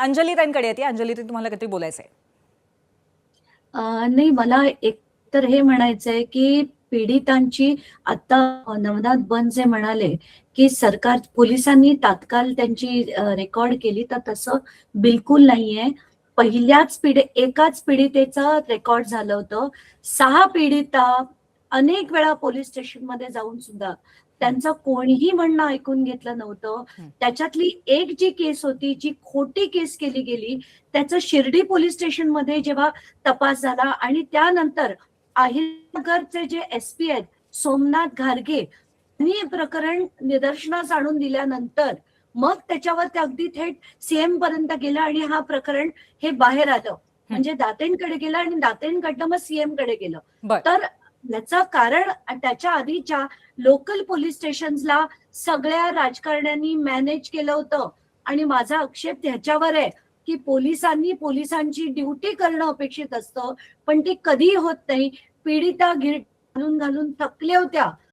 अंजलीताईंकडे येते. अंजलीताई, तुम्हाला काहीतरी बोलायचंय. नाही, मला एक तर हे म्हणायचंय की पीडितांची आता नवनाथ बनसे म्हणाले की सरकार पोलिसांनी तात्काळ त्यांची रेकॉर्ड केली, तर तसं बिलकुल नाहीये. एकाच पीडितेचं रेकॉर्ड झालं होतं. 6 पीडिता अनेक वेळा पोलीस स्टेशनमध्ये जाऊन सुद्धा त्यांचं कोणीही म्हणणं ऐकून घेतलं नव्हतं. त्याच्यातली एक जी केस होती, जी खोटी केस केली गेली, त्याचं शिर्डी पोलीस स्टेशनमध्ये जेव्हा तपास झाला आणि त्यानंतर अहिल्यानगरचे जे एसपी आहेत सोमनाथ घारगे यांनी हे प्रकरण निदर्शनास आणून दिल्यानंतर मग त्याच्यावर ते अगदी थेट सीएम पर्यंत गेलं आणि हा प्रकरण हे बाहेर आलं. म्हणजे दातेंकडे गेलं आणि दातेंकडनं मग सीएम कडे गेलं. तर याचं कारण त्याच्या आधीच्या लोकल पोलीस स्टेशनला सगळ्या राजकारण्यांनी मॅनेज केलं होतं. आणि माझा आक्षेप ह्याच्यावर आहे की पोलिसांनी पोलिसांची ड्युटी करणं अपेक्षित असतं, पण ती कधी होत नाही. पीडिता घालून घालून थकल्या होत्या